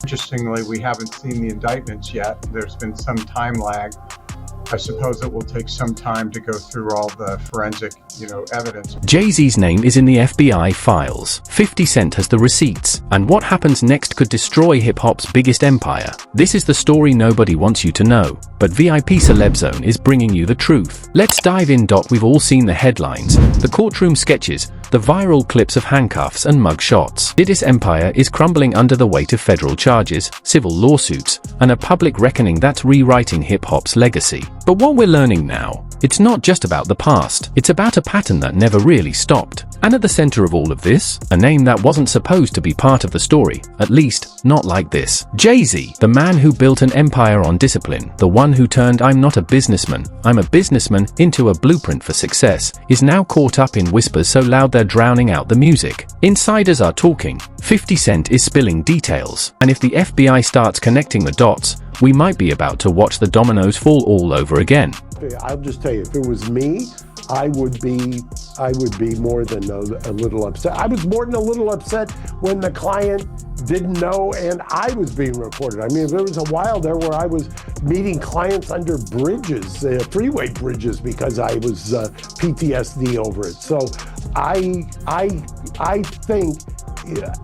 Interestingly, we haven't seen the indictments yet. There's been some time lag. I suppose it will take some time to go through all the forensic, evidence. Jay-Z's name is in the FBI files. 50 Cent has the receipts. And what happens next could destroy hip-hop's biggest empire. This is the story nobody wants you to know. But VIP Celeb Zone is bringing you the truth. Let's dive in. We've all seen the headlines, the courtroom sketches, the viral clips of handcuffs and mug shots. Diddy's empire is crumbling under the weight of federal charges, civil lawsuits, and a public reckoning that's rewriting hip-hop's legacy. But what we're learning now, it's not just about the past, it's about a pattern that never really stopped. And at the center of all of this, a name that wasn't supposed to be part of the story, at least not like this. Jay-Z, the man who built an empire on discipline, the one who turned "I'm not a businessman, I'm a businessman" into a blueprint for success, is now caught up in whispers so loud they're drowning out the music. Insiders are talking, 50 Cent is spilling details, and if the FBI starts connecting the dots, we might be about to watch the dominoes fall all over again. I'll just tell you, if it was me, I would be more than a little upset. I was more than a little upset when the client didn't know and I was being reported. I mean, there was a while there where I was meeting clients under bridges, freeway bridges, because I was PTSD over it. So I think,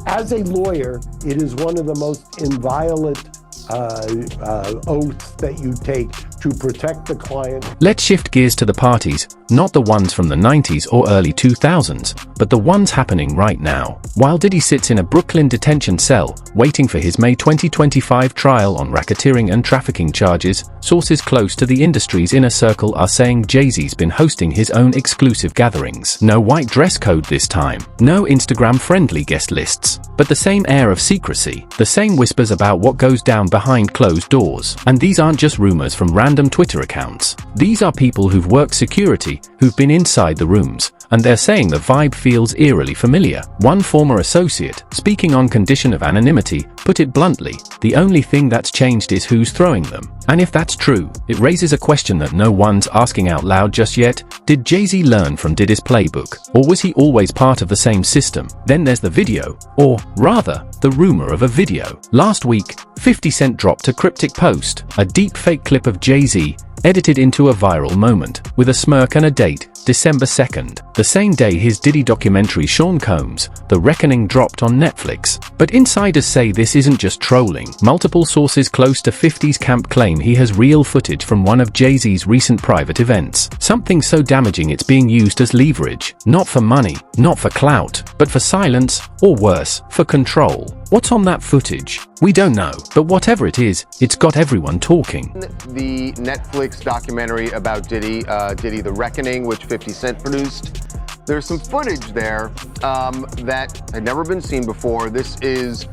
as a lawyer, it is one of the most inviolate oaths that you take to protect the client. Let's shift gears to the parties, not the ones from the 90s or early 2000s, but the ones happening right now. While Diddy sits in a Brooklyn detention cell, waiting for his May 2025 trial on racketeering and trafficking charges, sources close to the industry's inner circle are saying Jay-Z's been hosting his own exclusive gatherings. No white dress code this time, no Instagram-friendly guest lists, but the same air of secrecy, the same whispers about what goes down behind closed doors. And these aren't just rumors from random Twitter accounts. These are people who've worked security, who've been inside the rooms, and they're saying the vibe feels eerily familiar. One former associate, speaking on condition of anonymity, put it bluntly, the only thing that's changed is who's throwing them. And if that's true, it raises a question that no one's asking out loud just yet. Did Jay-Z learn from Diddy's playbook? Or was he always part of the same system? Then there's the video, or rather, the rumor of a video. Last week, 50 Cent dropped a cryptic post, a deep fake clip of Jay-Z, edited into a viral moment, with a smirk and a date, December 2nd, the same day his Diddy documentary Sean Combs, The Reckoning, dropped on Netflix. But insiders say this isn't just trolling. Multiple sources close to 50's camp claim he has real footage from one of Jay-Z's recent private events. Something so damaging it's being used as leverage, not for money, not for clout, but for silence, or worse, for control. What's on that footage? We don't know, but whatever it is, it's got everyone talking. The Netflix documentary about Diddy, The Reckoning, which 50 Cent produced, there's some footage there that had never been seen before. This is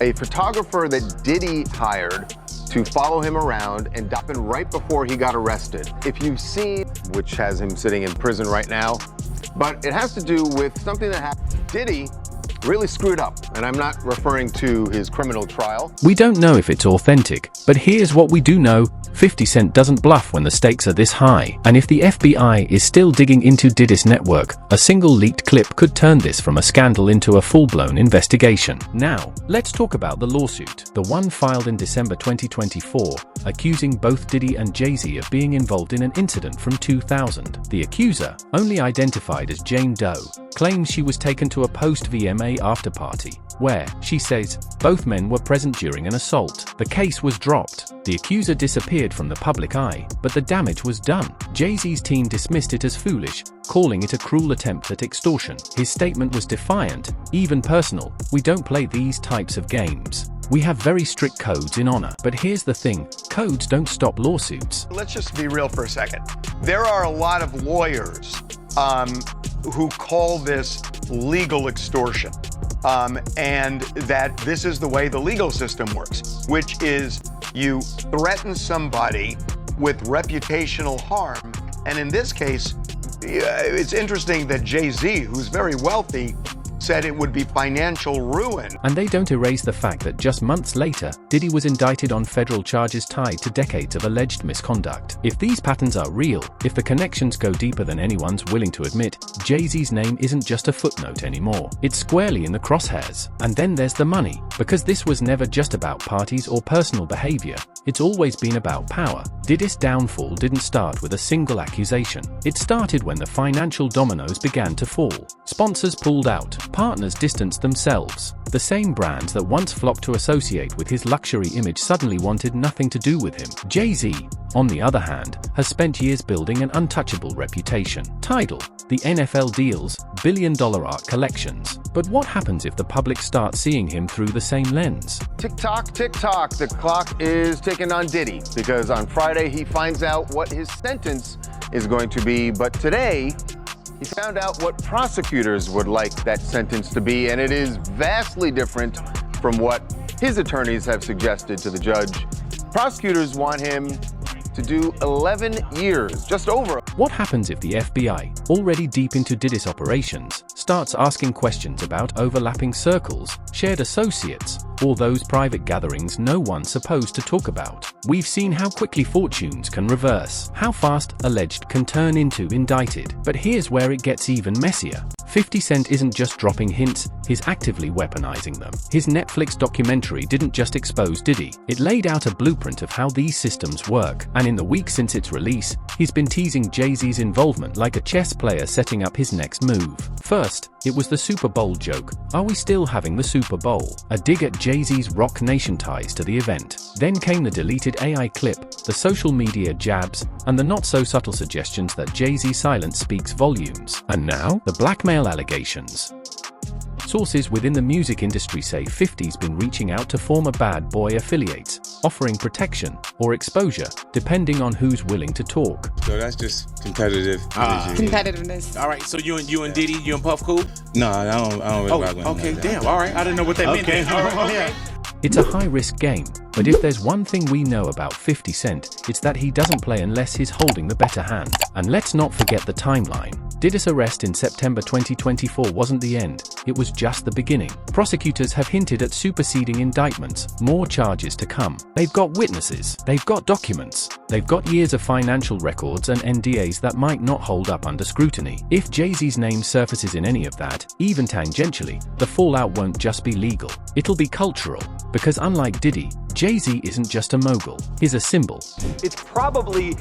a photographer that Diddy hired to follow him around and happened right before he got arrested. If you've seen, which has him sitting in prison right now, but it has to do with something that happened. Diddy really screwed up, and I'm not referring to his criminal trial. We don't know if it's authentic, but here's what we do know. 50 Cent doesn't bluff when the stakes are this high, and if the FBI is still digging into Diddy's network, a single leaked clip could turn this from a scandal into a full-blown investigation. Now, let's talk about the lawsuit, the one filed in December 2024, accusing both Diddy and Jay-Z of being involved in an incident from 2000. The accuser, only identified as Jane Doe, claims she was taken to a post-VMA after-party, where, she says, both men were present during an assault. The case was dropped. The accuser disappeared from the public eye, but the damage was done. Jay-Z's team dismissed it as foolish, calling it a cruel attempt at extortion. His statement was defiant, even personal. "We don't play these types of games. We have very strict codes in honor." But here's the thing, codes don't stop lawsuits. Let's just be real for a second. There are a lot of lawyers who call this legal extortion. And that this is the way the legal system works, which is you threaten somebody with reputational harm. And in this case, it's interesting that Jay-Z, who's very wealthy, said it would be financial ruin. And they don't erase the fact that just months later, Diddy was indicted on federal charges tied to decades of alleged misconduct. If these patterns are real, if the connections go deeper than anyone's willing to admit, Jay-Z's name isn't just a footnote anymore. It's squarely in the crosshairs. And then there's the money. Because this was never just about parties or personal behavior, it's always been about power. Diddy's downfall didn't start with a single accusation. It started when the financial dominoes began to fall. Sponsors pulled out, partners distanced themselves. The same brands that once flocked to associate with his luxury image suddenly wanted nothing to do with him. Jay-Z, on the other hand, has spent years building an untouchable reputation. Tidal, the NFL deals, billion-dollar art collections. But what happens if the public starts seeing him through the same lens? Tick-tock, tick-tock, the clock is ticking on Diddy, because on Friday he finds out what his sentence is going to be, but today he found out what prosecutors would like that sentence to be, and it is vastly different from what his attorneys have suggested to the judge. Prosecutors want him to do 11 years, just over. What happens if the FBI, already deep into Diddy's operations, starts asking questions about overlapping circles, shared associates, or those private gatherings no one's supposed to talk about? We've seen how quickly fortunes can reverse, how fast alleged can turn into indicted. But here's where it gets even messier. 50 Cent isn't just dropping hints, he's actively weaponizing them. His Netflix documentary didn't just expose Diddy, it laid out a blueprint of how these systems work, and in the week since its release, he's been teasing Jay-Z's involvement like a chess player setting up his next move. First, it was the Super Bowl joke. Are we still having the Super Bowl? A dig at Jay-Z's Rock Nation ties to the event. Then came the deleted AI clip, the social media jabs, and the not-so-subtle suggestions that Jay-Z's silence speaks volumes. And now, the blackmail allegations. Sources within the music industry say 50's been reaching out to former Bad Boy affiliates, offering protection or exposure, depending on who's willing to talk. So that's just competitive. Competitiveness. All right, so you and Diddy, you and Puff cool? No, I don't really rock with him okay, like that. damn. All right, I didn't know what that meant. Okay. All right, okay. It's a high-risk game, but if there's one thing we know about 50 Cent, it's that he doesn't play unless he's holding the better hand. And let's not forget the timeline. Diddy's arrest in September 2024 wasn't the end, it was just the beginning. Prosecutors have hinted at superseding indictments, more charges to come. They've got witnesses, they've got documents, they've got years of financial records and NDAs that might not hold up under scrutiny. If Jay-Z's name surfaces in any of that, even tangentially, the fallout won't just be legal, it'll be cultural. Because unlike Diddy, Jay-Z isn't just a mogul, he's a symbol. It's probably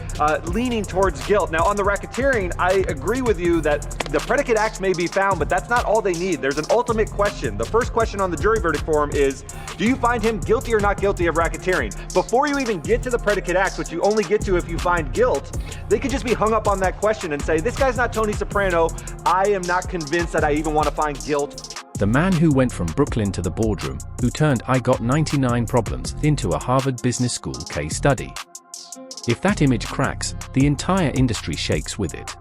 leaning towards guilt. Now, on the racketeering, I agree with you that the predicate acts may be found, but that's not all they need. There's an ultimate question. The first question on the jury verdict form is, do you find him guilty or not guilty of racketeering? Before you even get to the predicate acts, which you only get to if you find guilt, they could just be hung up on that question and say, this guy's not Tony Soprano. I am not convinced that I even want to find guilt. The man who went from Brooklyn to the boardroom, who turned I Got 99 Problems into a Harvard Business School case study. If that image cracks, the entire industry shakes with it.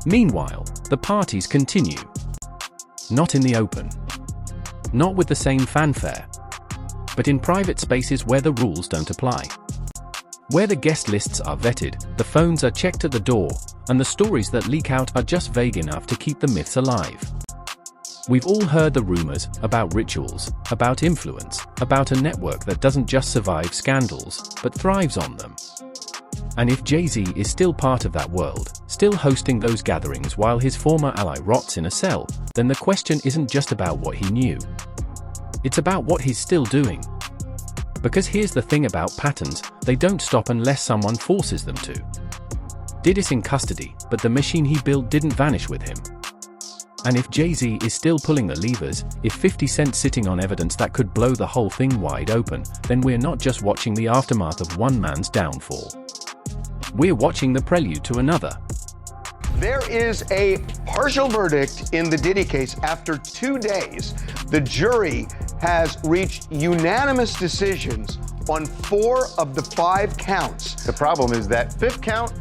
Meanwhile, the parties continue. Not in the open. Not with the same fanfare. But in private spaces where the rules don't apply. Where the guest lists are vetted, the phones are checked at the door, and the stories that leak out are just vague enough to keep the myths alive. We've all heard the rumors about rituals, about influence, about a network that doesn't just survive scandals, but thrives on them. And if Jay-Z is still part of that world, still hosting those gatherings while his former ally rots in a cell, then the question isn't just about what he knew. It's about what he's still doing. Because here's the thing about patterns, they don't stop unless someone forces them to. Diddy's in custody, but the machine he built didn't vanish with him. And if Jay-Z is still pulling the levers, if 50 Cent's sitting on evidence that could blow the whole thing wide open, then we're not just watching the aftermath of one man's downfall. We're watching the prelude to another. There is a partial verdict in the Diddy case after 2 days. The jury has reached unanimous decisions on 4 of the 5 counts. The problem is that 5th count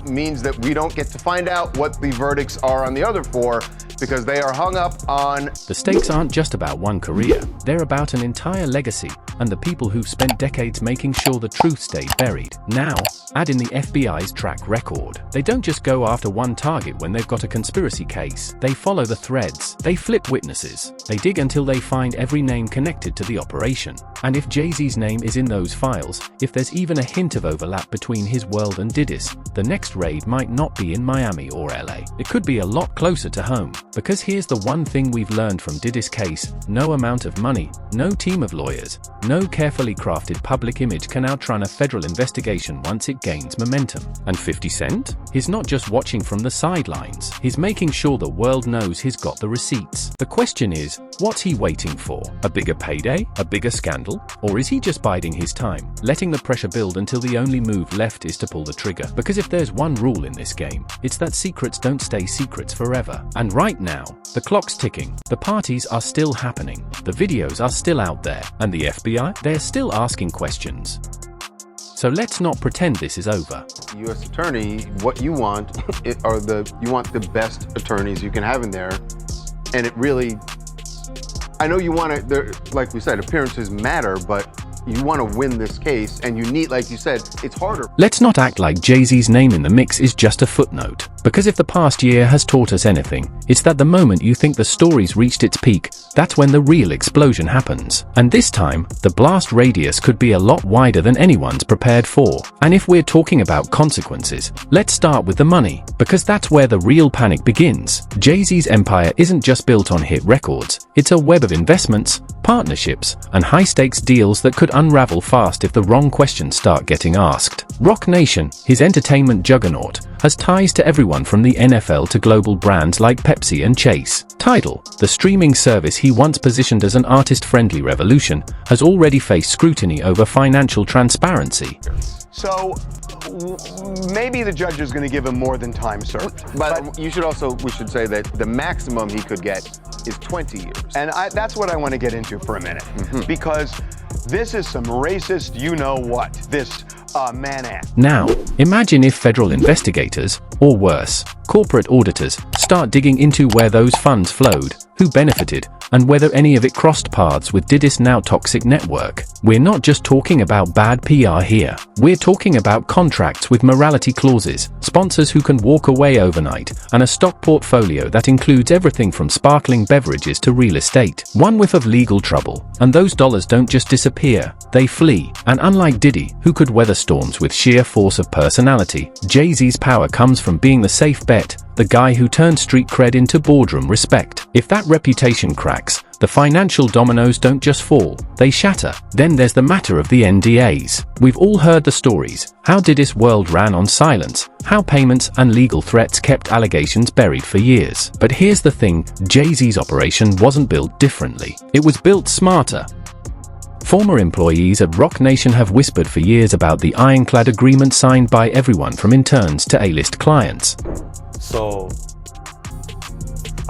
means that we don't get to find out what the verdicts are on the other 4 because they are hung up on... The stakes aren't just about one career, they're about an entire legacy, and the people who've spent decades making sure the truth stayed buried. Now, add in the FBI's track record. They don't just go after one target when they've got a conspiracy case. They follow the threads. They flip witnesses. They dig until they find every name connected to the operation. And if Jay-Z's name is in those files, if there's even a hint of overlap between his world and Diddy's, the next raid might not be in Miami or LA. It could be a lot closer to home. Because here's the one thing we've learned from Diddy's case: no amount of money, no team of lawyers, no carefully crafted public image can outrun a federal investigation once it gains momentum. And 50 Cent? He's not just watching from the sidelines. He's making sure the world knows he's got the receipts. The question is, what's he waiting for? A bigger payday? A bigger scandal? Or is he just biding his time, letting the pressure build until the only move left is to pull the trigger? Because if there's one rule in this game, it's that secrets don't stay secrets forever. And right now, the clock's ticking. The parties are still happening. The videos are still out there. And the FBI? They're still asking questions. So let's not pretend this is over. U.S. Attorney, what you want you want the best attorneys you can have in there, and it really, I know you want to, like we said, appearances matter, but you want to win this case, and you need, like you said, it's harder. Let's not act like Jay-Z's name in the mix is just a footnote. Because if the past year has taught us anything, it's that the moment you think the story's reached its peak, that's when the real explosion happens. And this time, the blast radius could be a lot wider than anyone's prepared for. And if we're talking about consequences, let's start with the money, because that's where the real panic begins. Jay-Z's empire isn't just built on hit records, it's a web of investments, partnerships, and high-stakes deals that could unravel fast if the wrong questions start getting asked. Rock Nation, his entertainment juggernaut, has ties to everyone from the NFL to global brands like Pepsi and Chase. Tidal, the streaming service he once positioned as an artist-friendly revolution, has already faced scrutiny over financial transparency. So maybe the judge is going to give him more than time served. But we should say that the maximum he could get is 20 years. And that's what I want to get into for a minute. Because this is some racist you-know-what, this man act. Now, imagine if federal investigators, or worse, corporate auditors, start digging into where those funds flowed, who benefited, and whether any of it crossed paths with Diddy's now toxic network. We're not just talking about bad PR here. We're talking about contracts with morality clauses, sponsors who can walk away overnight, and a stock portfolio that includes everything from sparkling beverages to real estate. One whiff of legal trouble, and those dollars don't just disappear, they flee. And unlike Diddy, who could weather storms with sheer force of personality, Jay-Z's power comes from being the safe bet, the guy who turned street cred into boardroom respect. If that reputation cracks, the financial dominoes don't just fall, they shatter. Then there's the matter of the NDAs. We've all heard the stories, how Diddy's world ran on silence, how payments and legal threats kept allegations buried for years. But here's the thing, Jay-Z's operation wasn't built differently. It was built smarter. Former employees at Rock Nation have whispered for years about the ironclad agreement signed by everyone from interns to A-list clients. So,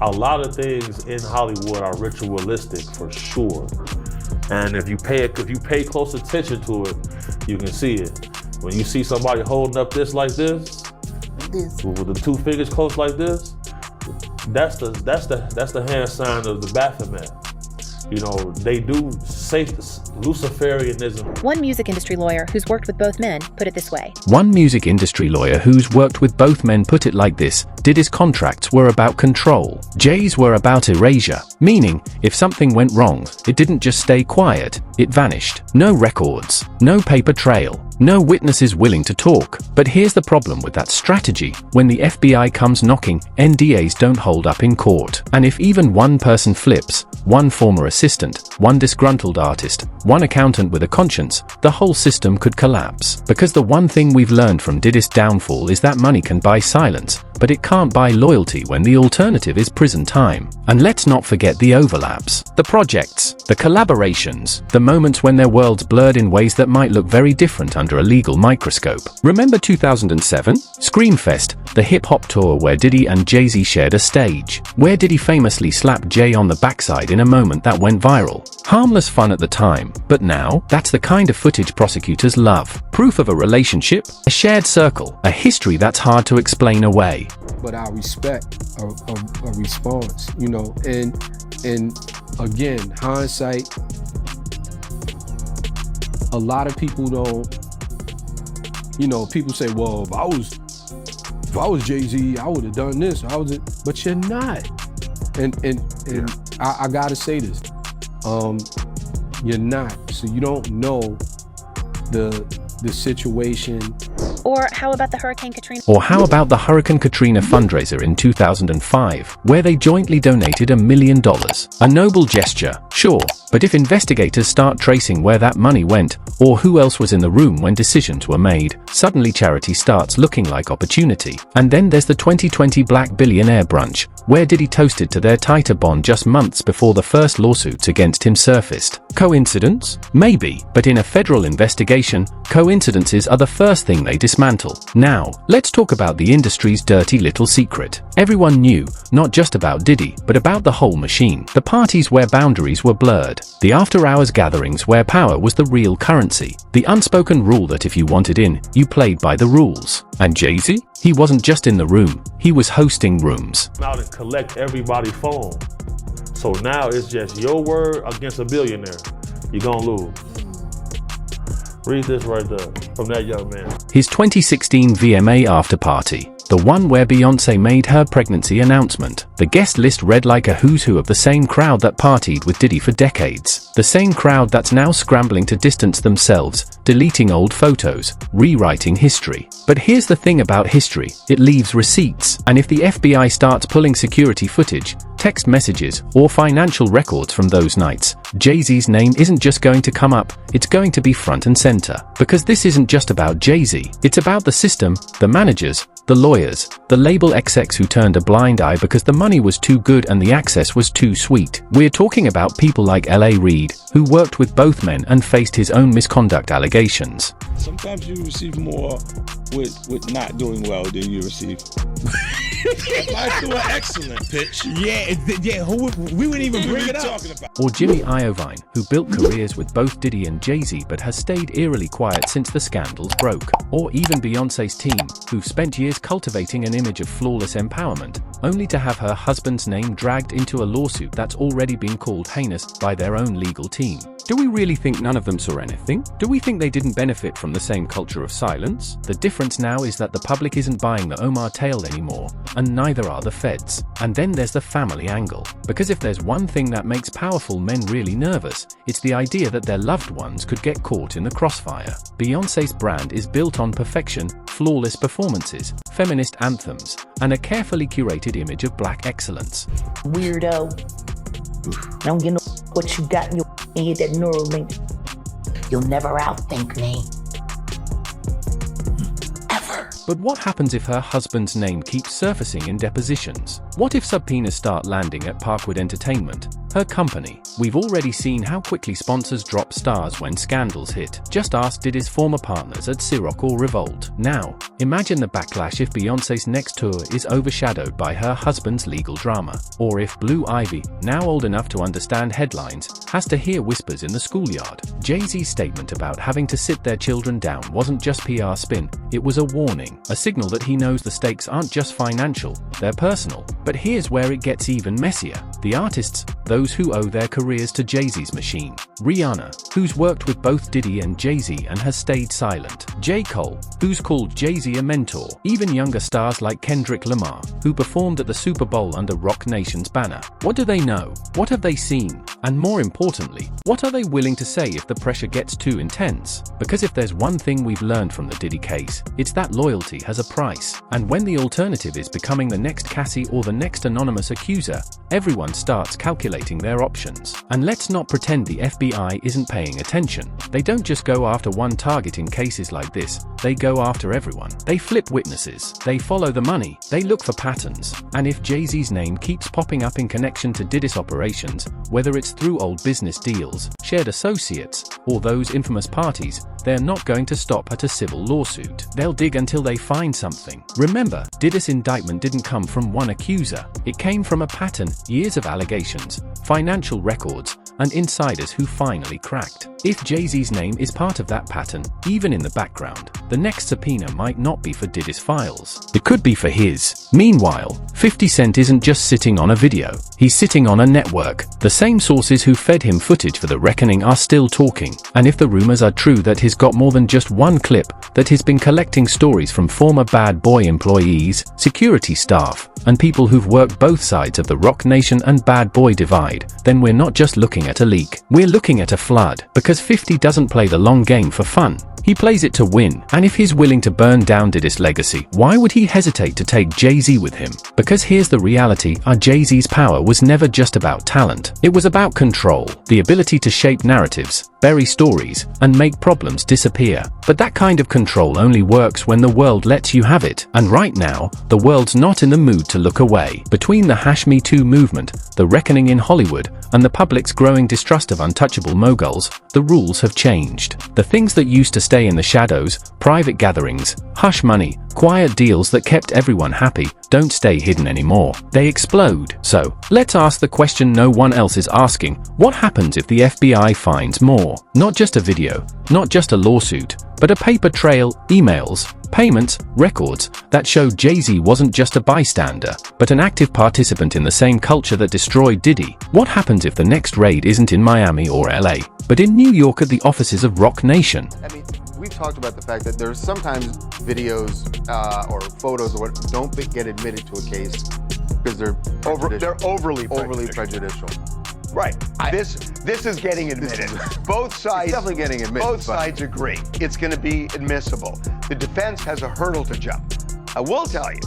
a lot of things in Hollywood are ritualistic for sure. And if you pay close attention to it, you can see it. When you see somebody holding up this like this, with the two fingers close like this, that's the hand sign of the Baphomet. You know, they do safe Luciferianism. One music industry lawyer who's worked with both men put it this way. One music industry lawyer who's worked with both men put it like this: Diddy's contracts were about control. Jay's were about erasure, meaning if something went wrong, it didn't just stay quiet, it vanished. No records, no paper trail, no witnesses willing to talk. But here's the problem with that strategy. When the FBI comes knocking, NDAs don't hold up in court. And if even one person flips, one former assistant, one disgruntled artist, one accountant with a conscience, the whole system could collapse. Because the one thing we've learned from Diddy's downfall is that money can buy silence, but it can't buy loyalty when the alternative is prison time. And let's not forget the overlaps, the projects, the collaborations, the moments when their worlds blurred in ways that might look very different under a legal microscope. Remember 2007? Screamfest, the hip-hop tour where Diddy and Jay-Z shared a stage. Where Diddy famously slapped Jay on the backside in a moment that went viral. Harmless fun at the time, but now, that's the kind of footage prosecutors love. Proof of a relationship, a shared circle, a history that's hard to explain away. But I respect a response, you know, and again, hindsight a lot of people don't, people say, well, if I was Jay-Z, I would have done this. But you're not. And I gotta say this. You're not. So you don't know the situation. Or how about the Hurricane Katrina? Or how about the Hurricane Katrina fundraiser in 2005, where they jointly donated $1 million? A noble gesture, sure, but if investigators start tracing where that money went, or who else was in the room when decisions were made, suddenly charity starts looking like opportunity. And then there's the 2020 Black Billionaire brunch, where Diddy toasted to their tighter bond just months before the first lawsuits against him surfaced. Coincidence? Maybe, but in a federal investigation, coincidences are the first thing they dismantle. Now, let's talk about the industry's dirty little secret. Everyone knew, not just about Diddy, but about the whole machine. The parties where boundaries were blurred. The after-hours gatherings where power was the real currency. The unspoken rule that if you wanted in, you played by the rules. And Jay-Z? He wasn't just in the room, he was hosting rooms. Out and collect everybody's phone. So now it's just your word against a billionaire. You're gonna lose. Read this right there from that young man. His 2016 VMA after party. The one where Beyoncé made her pregnancy announcement. The guest list read like a who's who of the same crowd that partied with Diddy for decades. The same crowd that's now scrambling to distance themselves, deleting old photos, rewriting history. But here's the thing about history, it leaves receipts. And if the FBI starts pulling security footage, text messages, or financial records from those nights, Jay-Z's name isn't just going to come up, it's going to be front and center. Because this isn't just about Jay-Z, it's about the system, the managers, the lawyers, the label execs who turned a blind eye because the money was too good and the access was too sweet. We're talking about people like L.A. Reid, who worked with both men and faced his own misconduct allegations. Sometimes you receive more with not doing well than you receive. I do an excellent pitch. Yeah, we wouldn't even bring it up. Or Jimmy Iovine, who built careers with both Diddy and Jay-Z but has stayed eerily quiet since the scandals broke. Or even Beyoncé's team, who've spent years cultivating an image of flawless empowerment, only to have her husband's name dragged into a lawsuit that's already been called heinous by their own legal team. Do we really think none of them saw anything? Do we think they didn't benefit from the same culture of silence? The difference now is that the public isn't buying the Omar tale anymore, and neither are the feds. And then there's the family angle. Because if there's one thing that makes powerful men really nervous, it's the idea that their loved ones could get caught in the crossfire. Beyoncé's brand is built on perfection, flawless performances, feminist anthems, and a carefully curated image of black excellence. Weirdo. I don't get no what you got in your head, that neural link. You'll never outthink me. Ever. But what happens if her husband's name keeps surfacing in depositions? What if subpoenas start landing at Parkwood Entertainment, her company? We've already seen how quickly sponsors drop stars when scandals hit. Just ask Diddy's former partners at Ciroc or Revolt. Now, imagine the backlash if Beyoncé's next tour is overshadowed by her husband's legal drama. Or if Blue Ivy, now old enough to understand headlines, has to hear whispers in the schoolyard. Jay-Z's statement about having to sit their children down wasn't just PR spin, it was a warning, a signal that he knows the stakes aren't just financial, they're personal. But here's where it gets even messier. The artists, those who owe their careers to Jay-Z's machine. Rihanna, who's worked with both Diddy and Jay-Z and has stayed silent. J. Cole, who's called Jay-Z a mentor. Even younger stars like Kendrick Lamar, who performed at the Super Bowl under Roc Nation's banner. What do they know? What have they seen? And more importantly, what are they willing to say if the pressure gets too intense? Because if there's one thing we've learned from the Diddy case, it's that loyalty has a price. And when the alternative is becoming the next Cassie or the next anonymous accuser, everyone starts calculating their options. And let's not pretend the FBI isn't paying attention. They don't just go after one target in cases like this, they go after everyone. They flip witnesses, they follow the money, they look for patterns. And if Jay-Z's name keeps popping up in connection to Diddy's operations, whether it's through old business deals, shared associates, or those infamous parties, they're not going to stop at a civil lawsuit. They'll dig until they find something. Remember, Diddy's indictment didn't come from one accuser. It came from a pattern, years of allegations, financial records, and insiders who finally cracked. If Jay-Z's name is part of that pattern, even in the background, the next subpoena might not be for Diddy's files. It could be for his. Meanwhile, 50 Cent isn't just sitting on a video. He's sitting on a network. The same sources who fed him footage for The Reckoning are still talking. And if the rumors are true that he's got more than just one clip, that he's been collecting stories from former Bad Boy employees, security staff, and people who've worked both sides of the Roc Nation and Bad Boy divide, then we're not just looking at a leak. We're looking at a flood. Because 50 doesn't play the long game for fun. He plays it to win, and if he's willing to burn down Diddy's legacy, why would he hesitate to take Jay-Z with him? Because here's the reality, Jay-Z's power was never just about talent. It was about control, the ability to shape narratives, bury stories, and make problems disappear. But that kind of control only works when the world lets you have it. And right now, the world's not in the mood to look away. Between the #Me Too movement, the reckoning in Hollywood, and the public's growing distrust of untouchable moguls, the rules have changed. The things that used to stay in the shadows, private gatherings, hush money, quiet deals that kept everyone happy, don't stay hidden anymore. They explode. So, let's ask the question no one else is asking. What happens if the FBI finds more? Not just a video, not just a lawsuit, but a paper trail, emails, payments, records that showed Jay-Z wasn't just a bystander, but an active participant in the same culture that destroyed Diddy. What happens if the next raid isn't in Miami or LA, but in New York at the offices of Roc Nation? I mean, we've talked about the fact that there's sometimes videos or photos or what don't get admitted to a case because they're overly prejudicial. Right. This is getting admitted. Both sides. It's definitely getting admitted. Both sides agree. It's going to be admissible. The defense has a hurdle to jump. I will tell you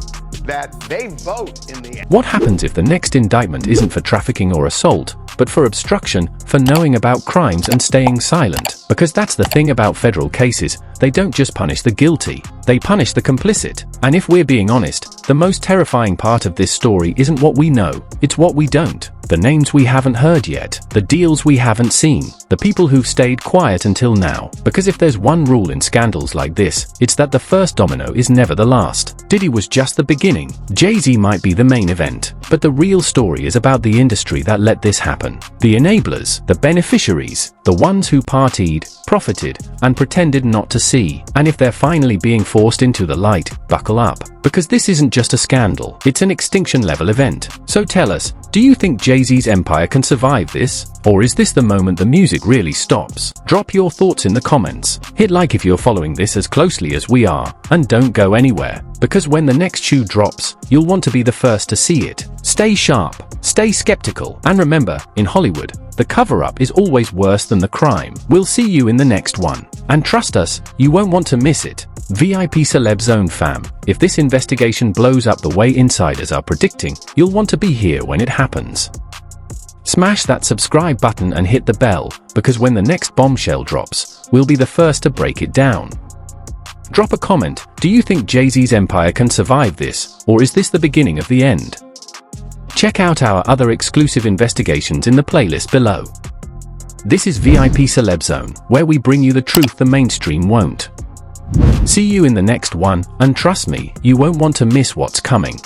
that they vote in the end. What happens if the next indictment isn't for trafficking or assault, but for obstruction, for knowing about crimes and staying silent? Because that's the thing about federal cases, they don't just punish the guilty, they punish the complicit. And if we're being honest, the most terrifying part of this story isn't what we know, it's what we don't. The names we haven't heard yet, the deals we haven't seen, the people who've stayed quiet until now. Because if there's one rule in scandals like this, it's that the first domino is never the last. Diddy was just the beginning. Jay-Z might be the main event, but the real story is about the industry that let this happen. The enablers, the beneficiaries, the ones who partied, profited, and pretended not to see. And if they're finally being forced into the light, buckle up. Because this isn't just a scandal, it's an extinction-level event. So tell us, do you think Jay-Z's empire can survive this? Or is this the moment the music really stops? Drop your thoughts in the comments. Hit like if you're following this as closely as we are, and don't go anywhere. Because when the next shoe drops, you'll want to be the first to see it. Stay sharp, stay skeptical, and remember, in Hollywood, the cover-up is always worse than the crime. We'll see you in the next one. And trust us, you won't want to miss it. VIP Celeb Zone fam, if this investigation blows up the way insiders are predicting, you'll want to be here when it happens. Smash that subscribe button and hit the bell, because when the next bombshell drops, we'll be the first to break it down. Drop a comment, do you think Jay-Z's empire can survive this, or is this the beginning of the end? Check out our other exclusive investigations in the playlist below. This is VIP Celeb Zone, where we bring you the truth the mainstream won't. See you in the next one, and trust me, you won't want to miss what's coming.